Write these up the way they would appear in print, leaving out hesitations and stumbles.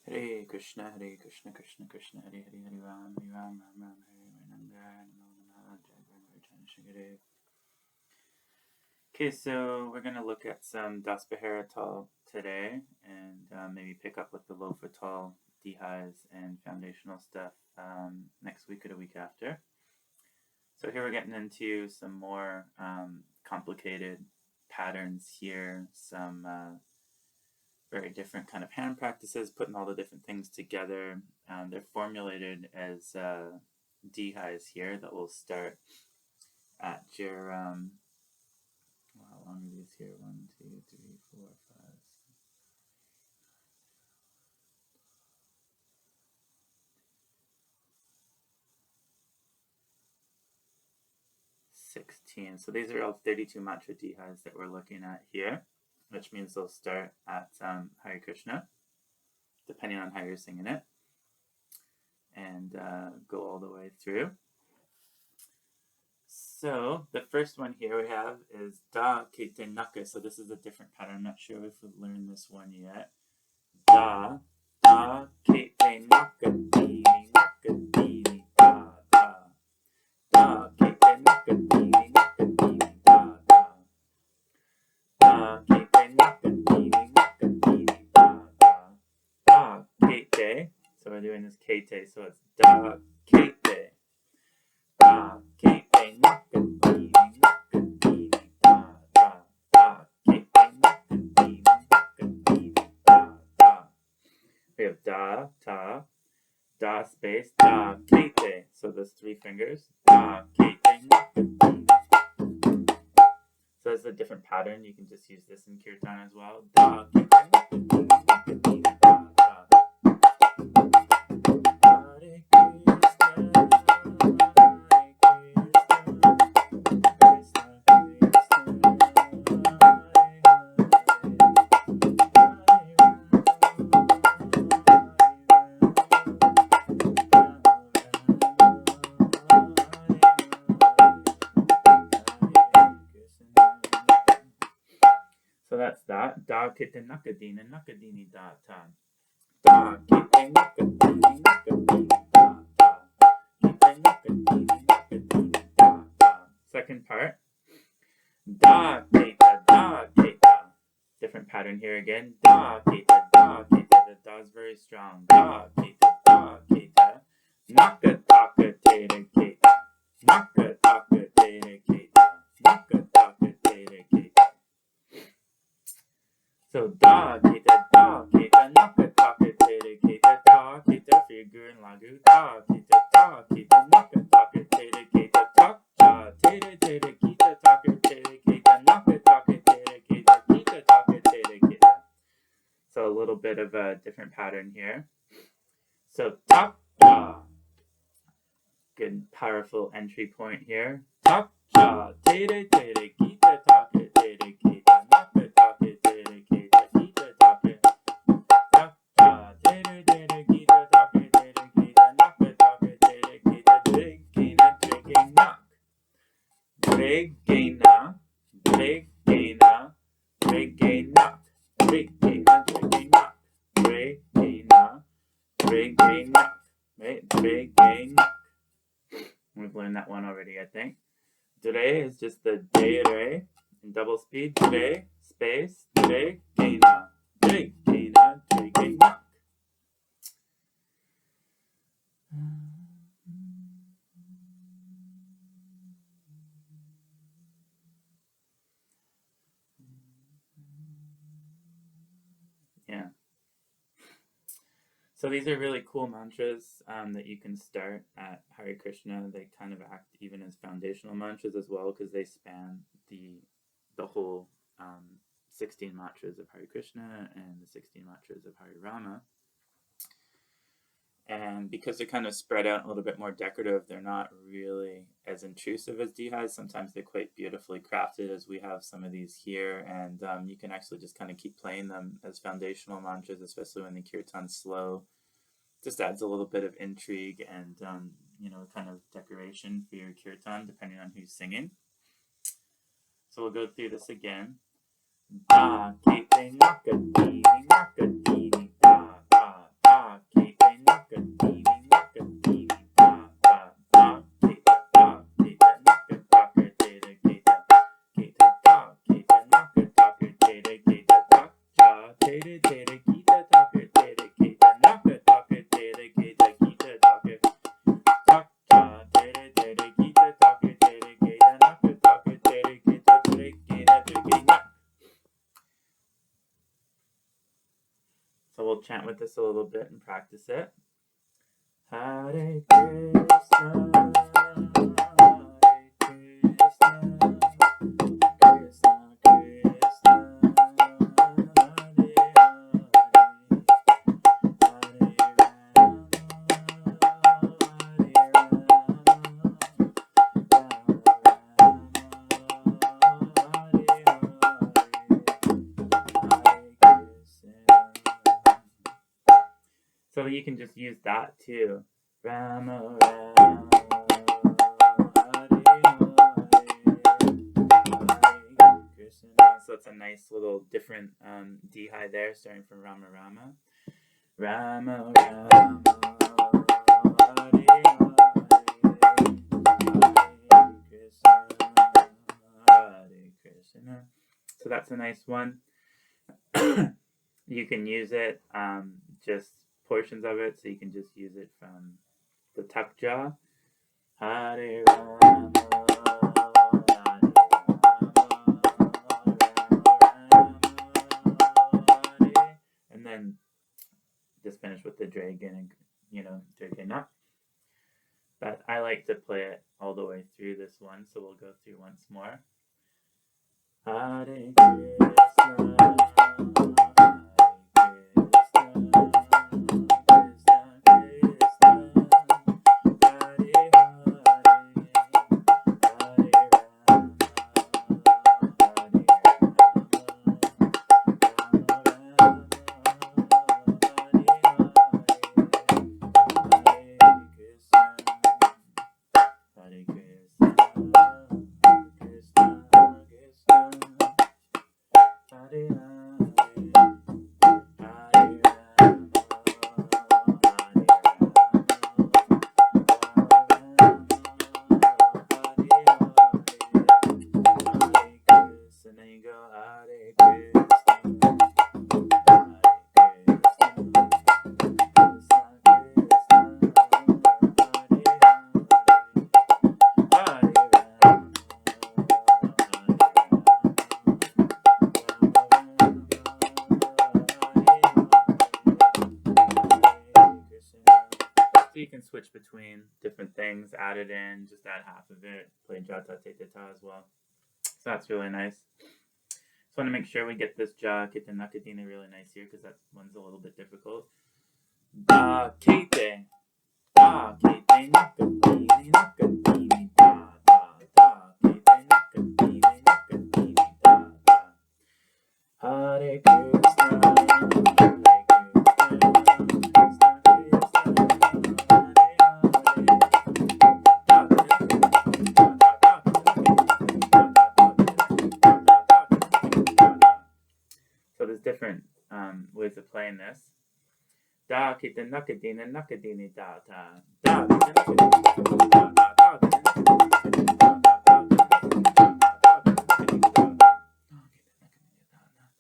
Hare Krishna, Krishna Krishna, Hare Hare, Hare Ram, Ram Ram, Hare Nanga, Namo. Okay, so we're going to look at some Das Pahira today, and maybe pick up with the Lofa Tal Tehais and foundational stuff next week or the week after. So here we're getting into some more complicated patterns here, some very different kind of hand practices, putting all the different things together. They're formulated as Tehais here that will start at your, how long are these here? 1, 2, 3, 4, 5, 16. So these are all 32 matra Tehais that we're looking at here, which means they'll start at Hare Krishna, depending on how you're singing it, and go all the way through. So the first one here we have is Dha-kete. So this is a different pattern. I'm not sure if we've learned this one yet. Dha-kete, nakadhini, nakadhini, dha-ta. Dha-kete, nakadhini, nakadhini, dha-ta. Dha-kete, nakadhini, nakadhini, dha-ta. Dha-kete. So we're doing this kete, so it's dha-kete. Dha-kete, nakadhini, nakadhini, dha-ta. Dha-kete, nakadhini, nakadhini, dha-ta. We have dha-ta, da space, dha-kete. So there's 3 fingers. Dha-kete, nakadhini. So that's a different pattern. You can just use this in kirtan as well. Dha-kete, nakadhini, nakadhini, dha-ta. Hare Krishna, so that's that. Dha-kete, nakadhini, nakadhini, dha-ta. Dha-kete, nakadhini, nakadhini, dha-ta. Kete, nakadhini, nakadhini, dha-ta. Second part. Dha-keta, dha-keta. Different pattern here again. Dha-keta, dha-keta. The da is very strong. Dha-keta, dha-keta. Nakatake-tereketa. Nakatake-tereketa. Nakatake-tereketa. So Dha-keta, dha-keta, nakatake-tereketa, ta-keta for your guru and lagu. Dha-keta, ta-keta, nakatake-tereketa, tak-jha, teretere, ketatakatereketa, nakatake-tereketa, ketatakatereketa. So a little bit of a different pattern here. So tak-jha, good powerful entry point here. Tak-jha, teretere, ketatakatereketa, nakatake-tereketa, ketatake. Tak-jha, teretere, ketatakatereketa, nakatake-tereketa, dheregenaderegena. Dregena, dregena, dregenak, dheregenagenetere, dregena, dregenak, right? Dheregenak. We've learned that one already, I think. Dhre is just the dre in double speed. Dhre, space, dregena, dregena, dregenak. Yeah. So these are really cool mantras that you can start at Hare Krishna. They kind of act even as foundational mantras as well, because they span the whole 16 mantras of Hare Krishna and the 16 mantras of Hare Rama. And because they're kind of spread out a little bit more decorative, they're not really as intrusive as Tehais. Sometimes they're quite beautifully crafted, as we have some of these here. And you can actually just kind of keep playing them as foundational mantras, especially when the kirtan's slow. Just adds a little bit of intrigue and, kind of decoration for your kirtan, depending on who's singing. So we'll go through this again. Dha-kete, nakadhini, nakadhini, dha-ta. So we'll chant with this a little bit and practice it. Hare Krishna, Krishna Krishna, Hare So you can just use that too. Rama Rama, Hare Krishna. So it's a nice little different Tehai there, starting from Rama Rama. Rama Rama, Hare Krishna, Hare Krishna. So that's a nice one. You can use it just portions of it, so you can just use it from the tak-jha. Hare Rama, Hare Rama, and then just finish with the Deregena, Deregenak. But I like to play it all the way through this one, so we'll go through once more. Hare Krishna. You can switch between different things, add it in, just add half of it, play dha-ta, ta as well. So that's really nice. Just want to make sure we get this ketenak-tereketa really nice here, because that one's a little bit difficult. Dha-kete, dha-kete, nakadhini, nakadhini, dha-ta, dha-kete, nakadhini, dha-ta. Hare Krishna, So there's different ways of playing this. Dha-kete, nakadhini, nakadhini, dha-ta.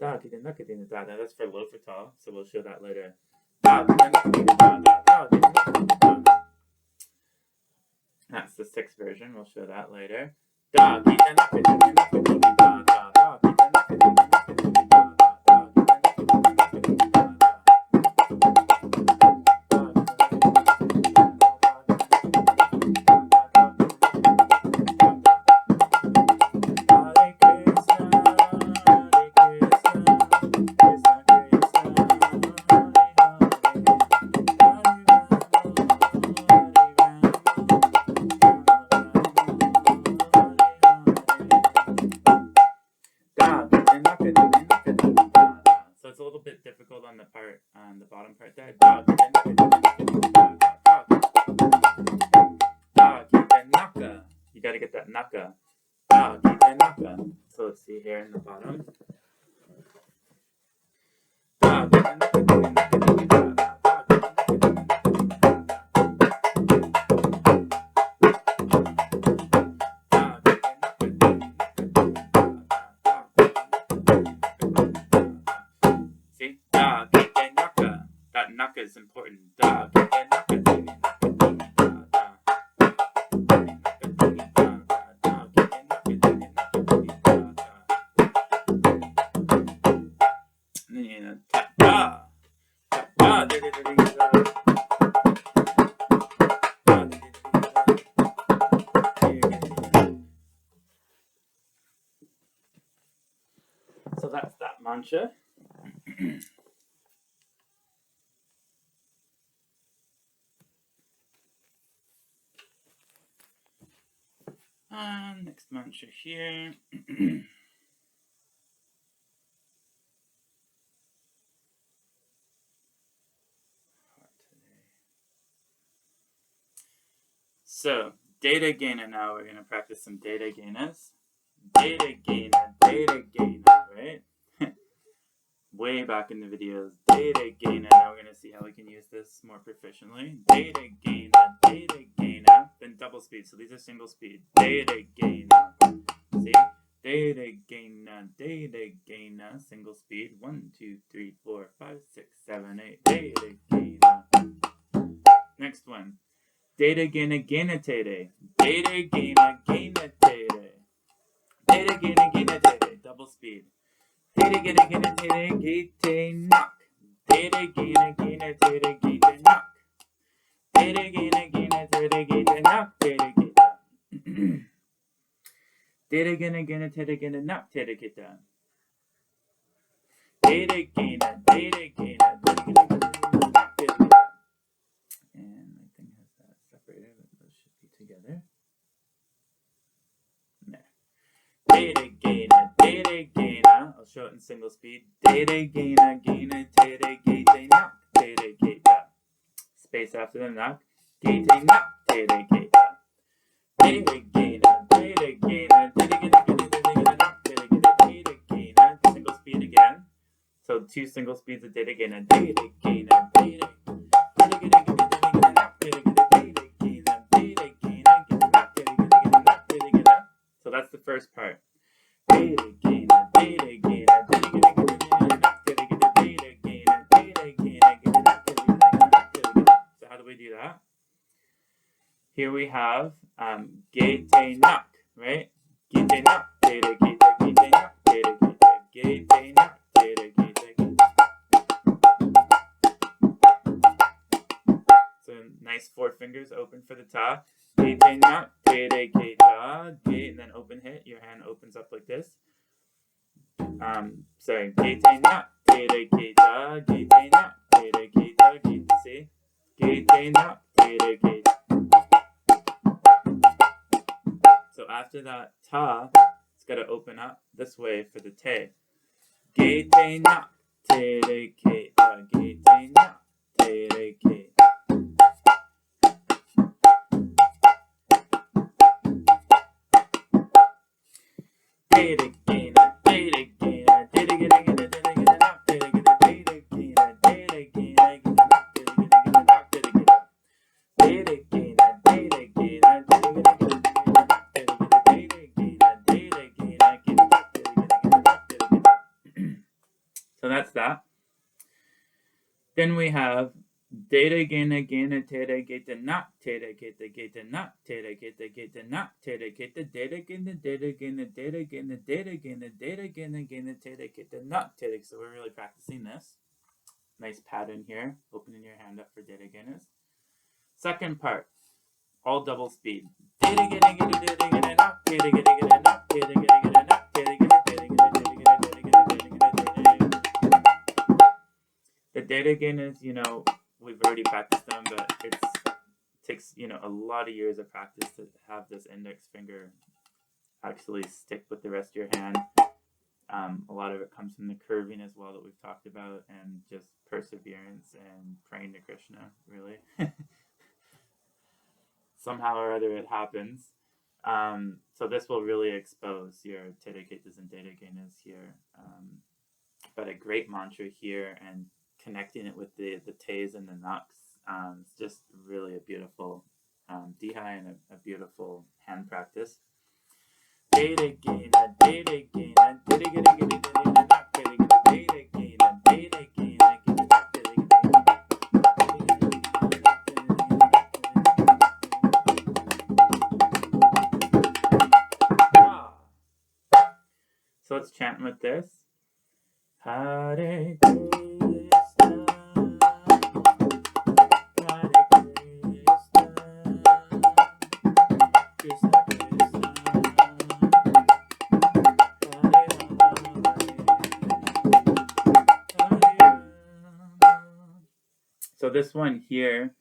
Dha-kete, nakadhini, dha-ta. That's for low for tall, so we'll show that later. That's the 6th version. We'll show that later. So it's a little bit difficult on the part, on the bottom part there. You gotta get that naka. So let's see here in the bottom. See? That naka is important. So that's that mantra. Next mantra here. So, Deregena now. We're going to practice some Deregenas. Deregena, right? Way back in the videos. Deregena. Now we're going to see how we can use this more proficiently. Deregena, then double speed. So these are single speed. Deregena. See? Deregena, single speed. 1, 2, 3, 4, 5, 6, 7, 8. Deregena. Next one. Deregenagenetere. Deregenagenetere. Deregenagenetere. Double speed. Deregenagenetere. Getenak. Deregenagenetere. Getenak. Deregenagenetere. Getenak. Tereketa. Deregenagenetere. Getenak-tereketa. Deregena. And my thing has that separated, but those should be together. There. Deregena. I'll show it in single speed. Deregenagenetere. Space after the nak. Getenak-tereketa. Deregena. Single speed again. So 2 single speeds of Deregena. So that's the first part. So how do we do that? Here we have getenak, right? Getenak, tereketa, getenak, tereketa, getenak, tereketa. So nice 4 fingers open for the ta. Getenak-tereketa, and then open hit. Your hand opens up like this. Sorry. Getenak-tereketa, getenak-tereketa, see? Getenak-tereketa. So after that ta, it's got to open up this way for the te. Getenak-tereketa, getenak-tereketa. So that's that. Then we have Deregenagenetere, getenak-tereketa, getenak-tereketa, getenak-tereketa, deregenaderegena. So we're really practicing this. Nice pattern here. Opening your hand up for deregenas. Second part, all double speed. The deregenas, we've already practiced them, but it takes, a lot of years of practice to have this index finger actually stick with the rest of your hand. A lot of it comes from the curving as well that we've talked about, and just perseverance and praying to Krishna, really. Somehow or other it happens. So this will really expose your tereketas and deregenas here. But a great mantra here, and connecting it with the tes and the naks. It's just really a beautiful Tehai and a beautiful hand practice. Deregena, deregena, deregena, so let's chant with this. Hare Krishna, So this one here,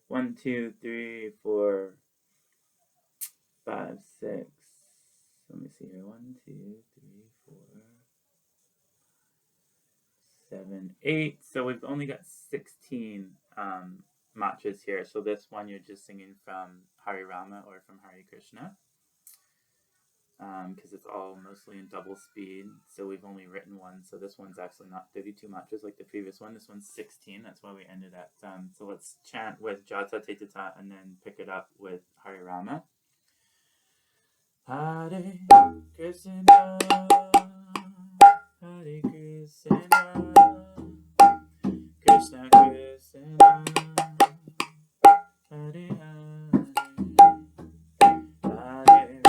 1, 2, 3, 4, 5, 6. Let me see here. 1, 2, 3, 4, 7, 8. So we've only got 16 matras here. So this one you're just singing from Hari Rama or from Hari Krishna. Because it's all mostly in double speed. So we've only written one. So this one's actually not 32 matras like the previous one. This one's 16. That's why we ended at. So let's chant with dha-ta, teta-te, and then pick it up with Hari Rama. Hare Krishna, Hare Krishna, Krishna Krishna, Hare Hare, Hare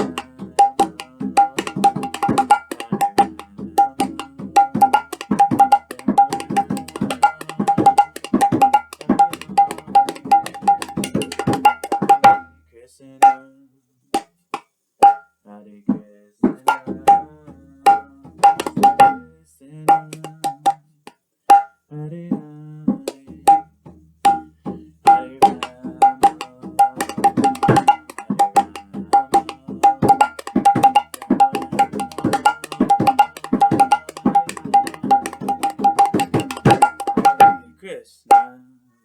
Krishna.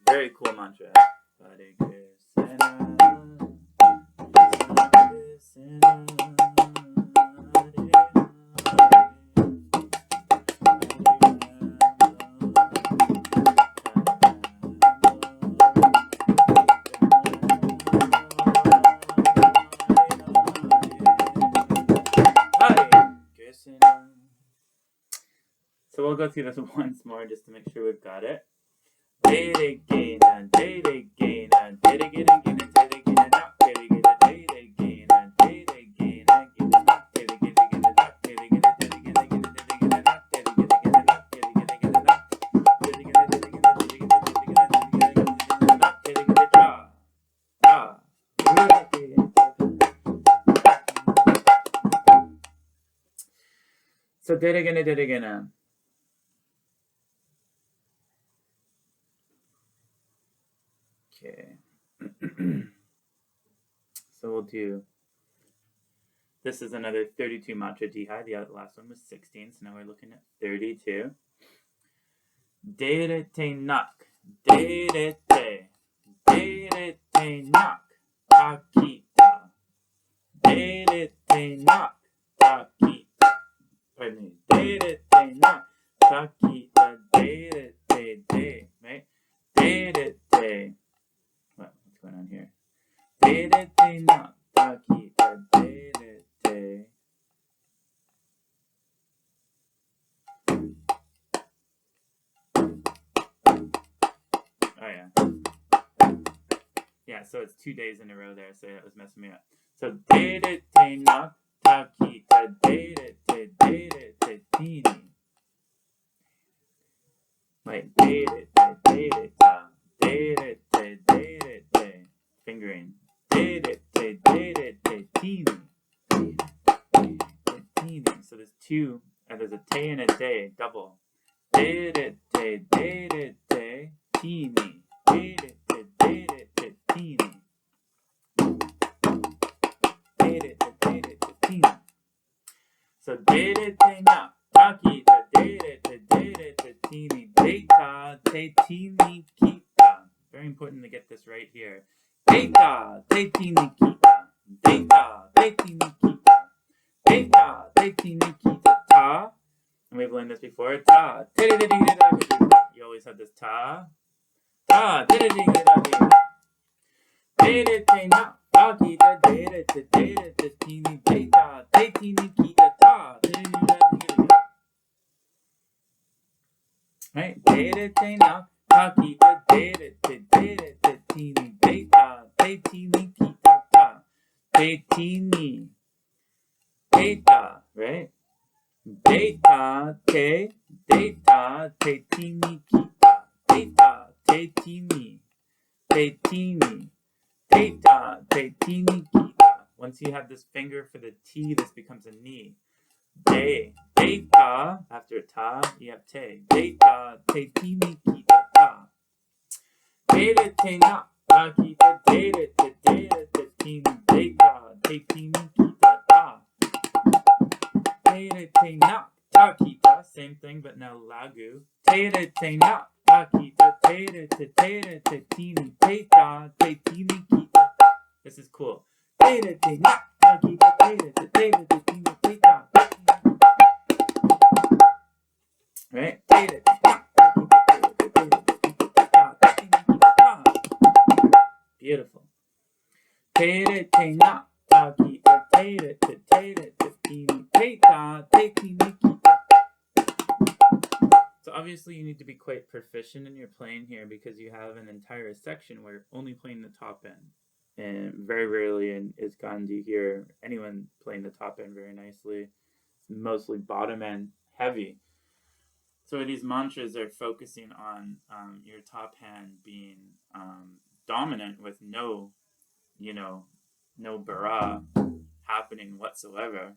Very cool mantra. Hare Krishna, Krishna So we'll go through this once more just to make sure we've got it. Deregena, deregena, deregenagenetere, deregena, deregena, So Deregena. Okay. So we'll do. This is another 32 matra Tehai. The last one was 16, so now we're looking at 32. Dheretenak, dheretedhe, dheretenak, taketa, dheretenak, taketa. Pardon me. Dheretenak, taketa, dheretedhe. Right? Dheretedhe. What's going on here? Dheretenak, taketa, dheretedhe. Oh yeah. Yeah, so it's 2 days in a row there, so that was messing me up. So Deregenak, taketa, dheretedhe, dheretetini. Wait, dheretedhe, dhereta, dheretedhe, dheretedhe. Fingering. Dheretedhe, dheretetini. Dheretetini. So there's two, there's a te and a de, double. Dheretedhe, dheretedhe, tini. Dheretedhe, dheretetini. Dheretedhe. So Dheretenak, taketa, dheretedhe, Dheta-te, tiniketa. Very important to get this right here. Dheta-te, tiniketa. Dheta-te, tiniketa. Dheta-te, tiniketa. Ta. And we've learned this before. Ta. You always have this ta. Ta. Dheretenak, taketa, dheretedhe, Dheta-te, tiniketa. Ta. Right? Deregenak, taketa, dheretedhe, Dheta-te, tiniketa. Ta. Tetini. Teta. Right? Dheta-te, Dheta-te, tiniketa. Dheta-te, tini. Tetini. Dheta-te, tiniketa. Once you have this finger for the T, this becomes a ni. De. Dheta. After ta, you have te. Dheta-te, tiniketa. Ta. Deretenak, dha-keta, dheretedhe, dheretini, dha-ta, teniketa, ta. Deregenak, ta-keta, same thing but now lagu. Deregenak, ta-keta, teretetere, tiniketa, tiniketa. This is cool. Deregenak, ta-keta, teretetere, tiniketa. Right? Beautiful. Deregenak, ta-keta, teretetere, tiniketa, tiniketa. So obviously you need to be quite proficient in your playing here because you have an entire section where you're only playing the top end. And very rarely is Gandhi hear anyone playing the top end very nicely. It's mostly bottom end heavy. So these mantras are focusing on your top hand being dominant with no bara happening whatsoever.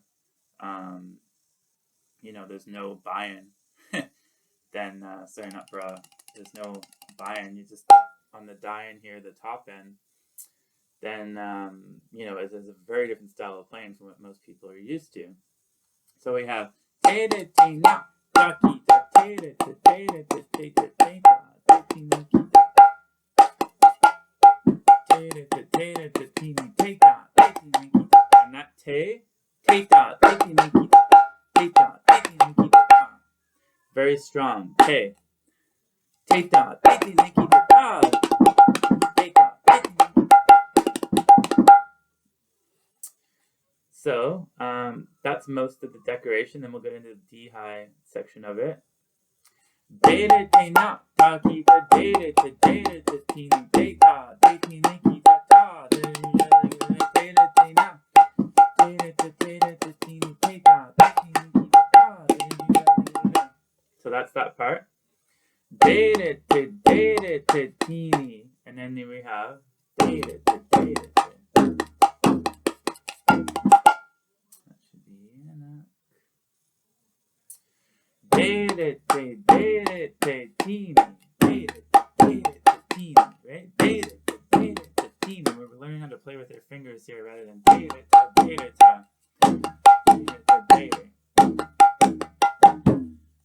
There's no buy-in. Then, sorry, not bra. There's no buy-in. You just on the die-in here, the top end. Then, it's a very different style of playing from what most people are used to. So we have Deregenak, dha-keta, teretetere, tetetete, tiniketa, teretetere, tiniketa, tiniketa, and that teta, tiniketa, teta, tiniketa, very strong. Te, teta, tiniketa, teta, tiniketa. So that's most of the decoration. Then we'll get into the Dhai section of it. Deregenak, dha-keta, dheretedhe, tiniketa, tiniketa, deregenaderegena, dheretetere, tiniketa, tiniketa. So that's that part. Dheretedhe, and then we have dheretedhe. Dheretetini, right? Dheretetini. We're learning how to play with our fingers here rather than dheretedhe.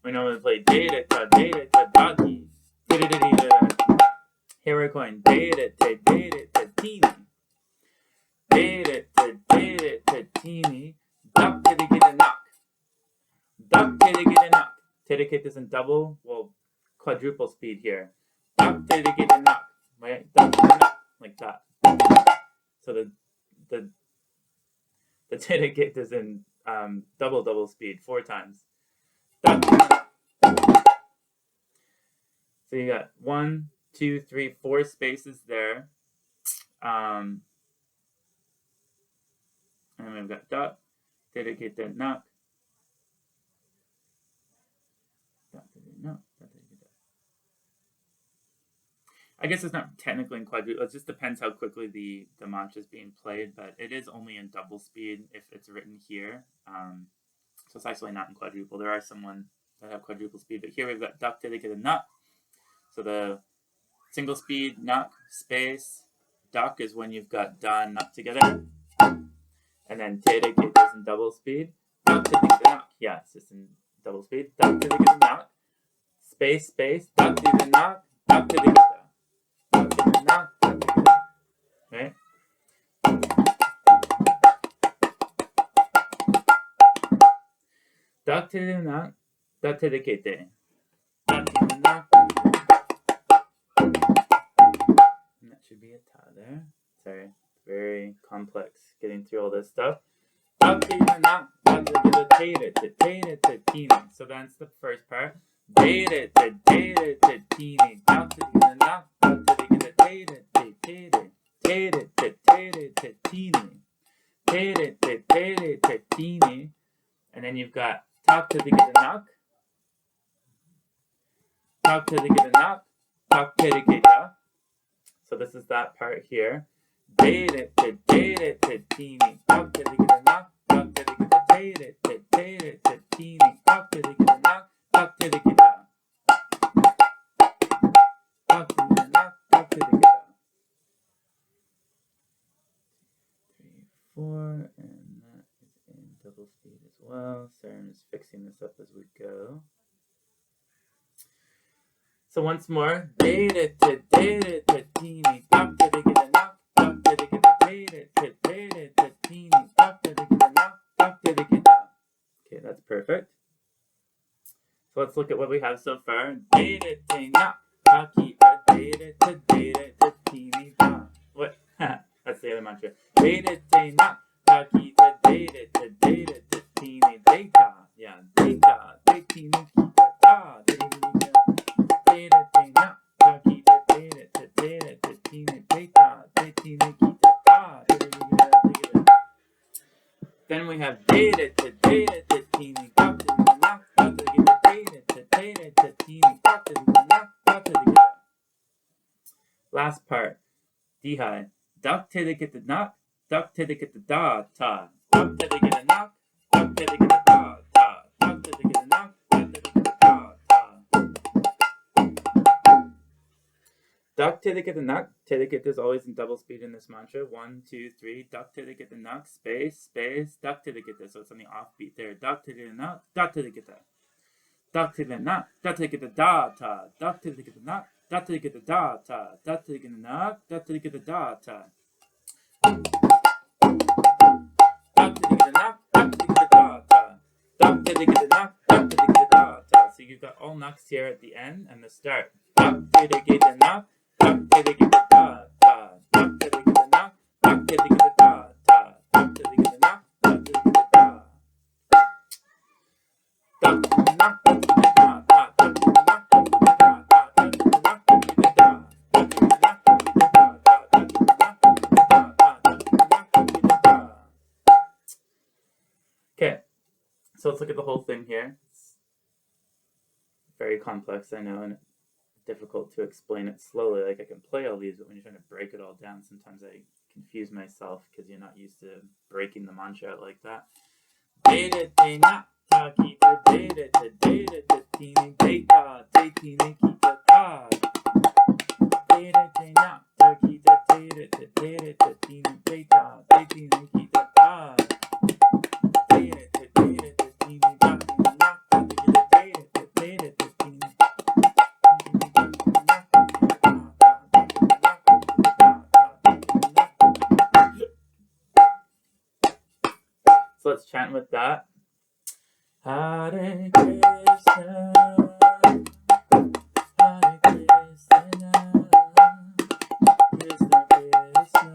We normally play dheretedhe, here we're going dheretedhe, dheretedhe, dhak-tereketa, dhak-tereketa. Terekete is in quadruple speed here. Dhak-tereketa, right? Like that. So the terekete is in double speed 4 times. So you got 1, 2, 3, 4 spaces there. And we've got dha, getenak, I guess it's not technically in quadruple. It just depends how quickly the mantra is being played, but it is only in double speed if it's written here. So it's actually not in quadruple. There are someone that have quadruple speed, but here we've got dhak-tereketa. So the single speed nak space dhak is when you've got dha and nak together, and then terekete is in double speed. Dhak-tereketa, yeah, it's just in double speed. Dhak-tereketa, space, dhak-tereketa, dhak-tereketa. Right? Dha-kete, dha-kete. And that should be a ta there. Sorry, very complex getting through all this stuff. So that's the first part. Dheretedhe, and then you've got tak-tereketa, tak-tereketa, tak-tereketa. So this is that part here. Dheretetere, tak-tereketa, tak-tereketa, tak-tereketa, tak-tereketa. speed as well. Sorry, I'm just fixing this up as we go. So once more, dha-kete, dha-kete, tak-teregenagenetere, tak-teretere, dha-kete, tak-teregenak, tak-tereketa. Okay, that's perfect. So let's look at what we have so far. Dheretenak, ta-keta, dheretedhe, what? That's the other mantra. Dheretenak, ta-keta, dheretedhe, deta. Yeah, deta, tiniketa, Deregenagenetere, ta-keta, dheretedhe, tiniketa, Deregenagenetere. Then we have Dheretenak, Deregenaderegena. Last part. Tehai. Dha-kete, dha-ta, dha-teregenanak, dha-kete, dha-ta, dha-teregenak, dha-ta. Dha-kete, terekete is always in double speed in this mantra. 1, 2, 3. Dha-kete, space, space, dha-kete. So it's on the offbeat there. Dha-kete, dha-tereketa. Dha-kete, dha-tereketa, dha-ta. Dha-kete, dha-tereketa, dha-ta. Dha-teregenak, dha-tereketa, dha-ta. Dha-teregenak, dha-tereketa, dha-ta. Dha-teregenak, dha-tereketa, dha-ta. So you've got all knocks here at the end and the start. Dha-teregenak, dha-tereketa, dha-ta. Dha-teregenak, dha-tereketa, dha-ta. Dha-teregenak, dha-tereketa, dha. Okay, so let's look at the whole thing here. It's very complex, I know, and difficult to explain it slowly. Like, I can play all these, but when you're trying to break it all down, sometimes I confuse myself because you're not used to breaking the mantra out like that. Deregenak, ta-keta, dheretedhe, tiniketa, tiniketa. Deregenak, ta-keta, dheretedhe, tiniketa, tiniketa. So let's chant with that. Hare Krishna, Hare Krishna, Krishna Krishna, Hare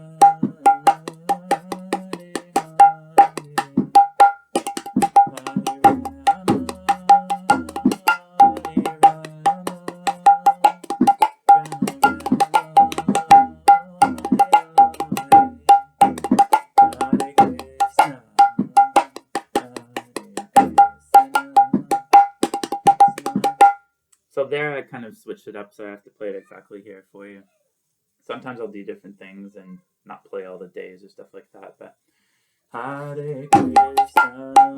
So there I kind of switched it up, so I have to play it exactly here for you. Sometimes I'll do different things and not play all the days or stuff like that, but Hare Krishna, Hare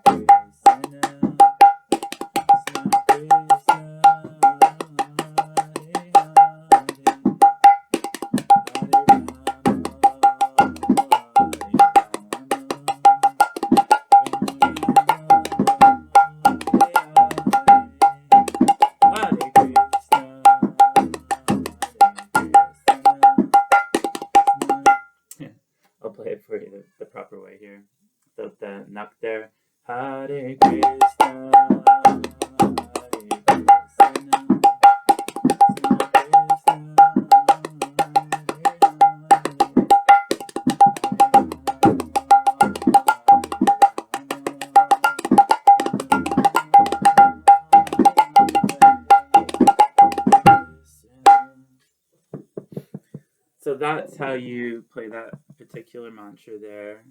Krishna, Krishna Krishna, Hare I'll play it for you the proper way here. Without the nak there. Hare Krishna, Hare Krishna, So that's how you play that particular mantra there.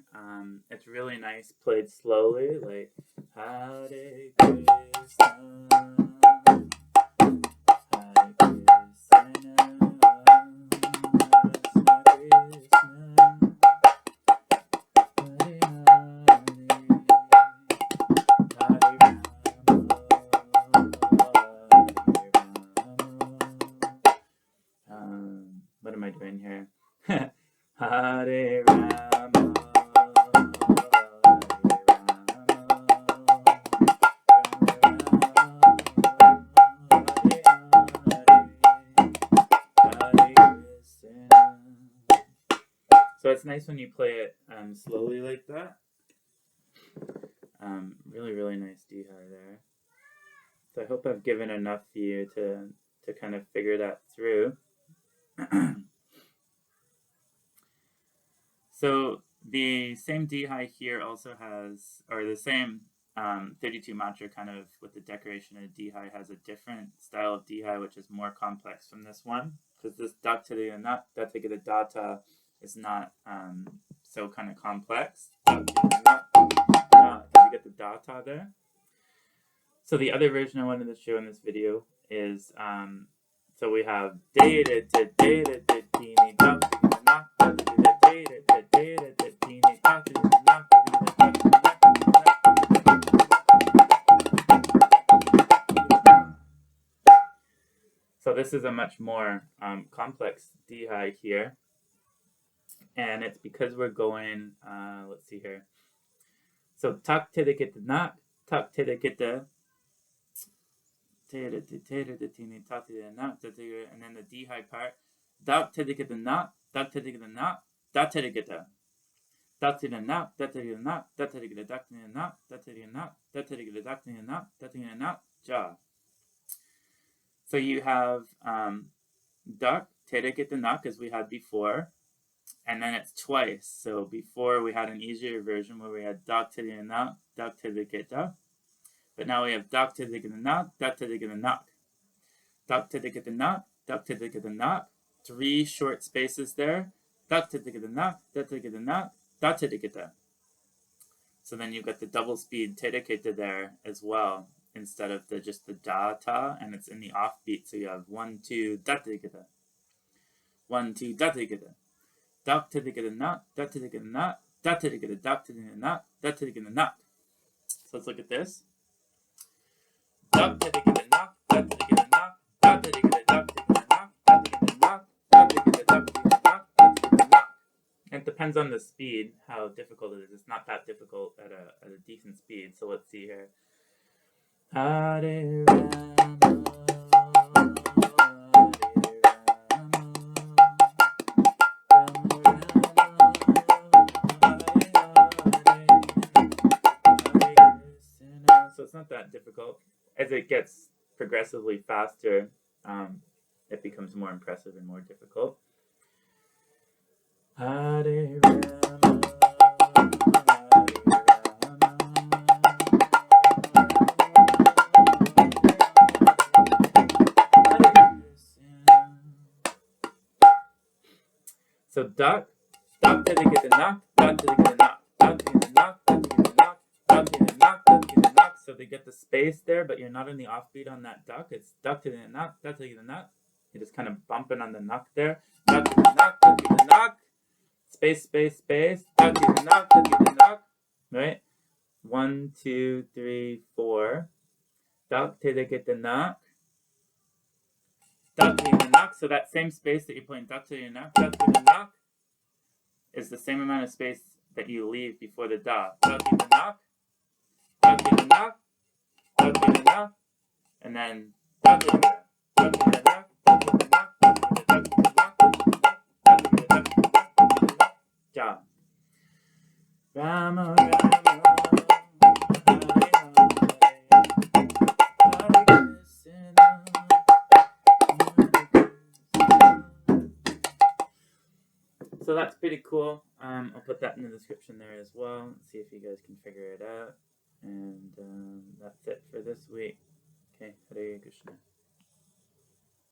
It's really nice played slowly, like Hare Krishna, Hare Krishna, Krishna Krishna, Hare what am I doing here? Hare Rama, So it's nice when you play it slowly like that. Really, really nice Tehai there. So I hope I've given enough for you to kind of figure that through. So the same Tehai here also has, or the same 32 matra kind of with the decoration of Tehai has a different style of Tehai which is more complex from this one, because this dha-kete, dha-kete, dha-ta is not so kind of complex. You get the dha-ta there. So the other version I wanted to show in this video is, so we have Deregenaderegena, so this is a much more complex Tehai here, and it's because we're going, let's see here. So tak-teretere, tak-tereketa, teretini, ta-teretenak, and then the Tehai part, dhak-tereketa, dhak-tereketa, dha-tereketa, dhak-teretenak, dhak-teretenak, dhak-tereketa, dhak-teretenak, dhak-tereketa, dhak-teretenak, so you have dhak, terekete, as we had before, and then it's twice. So before we had an easier version where we had dhak-teretenak, dhak-tereketa, but now we have dhak-teretenak, dhak-teretenak, dhak-teretenak, dhak-teretenak, 3 short spaces there, dhak-teretenak, dhak-teretenak, dha-tereketa. So then you've got the double speed terekete there as well, instead of just the dha-ta, and it's in the offbeat. So you have 1, 2, dha-tereketa, 1, 2, dha-tereketa, dha-tereketa, dha-tereketa, dha-tereketa, dha-tereketa, dha-tereketa. So let's look at this. Dha-tereketa, dha-tereketa, dha-tereketa, dha-tereketa, dha-tereketa, dha-tereketa. It depends on the speed, how difficult it is. It's not that difficult at a decent speed. So let's see here. Hare Rama, so it's not that difficult. As it gets progressively faster, it becomes more impressive and more difficult. Hare Rama, so dhak, dhak-tereketa, dhak-tereketa, dhak-tereketa, dhak-tereketa, dhak-tereketa, dhak-tereketa. So they get the space there, but you're not in the offbeat on that dhak. It's dhak-tereketa, dhak-tereketa. You're just kind of bumping on the nak there. Dhak-tereketa, dhak-tereketa. Space, space, space. Dhak-tereketa, dhak-tereketa. Right? 1, 2, 3, 4. Dhak-tereketa. Dhak-tereketa. So that same space that you put in dhak-tereketa is the same amount of space that you leave before the dha. Dhak-tereketa, dhak-tereketa, dhak-tereketa, and then dhak-tereketa, dhak-tereketa, dhak-tereketa, dhak-tereketa. Rama, Rama, so that's pretty cool. I'll put that in the description there as well. See if you guys can figure it out. And that's it for this week. Okay, Hare Krishna.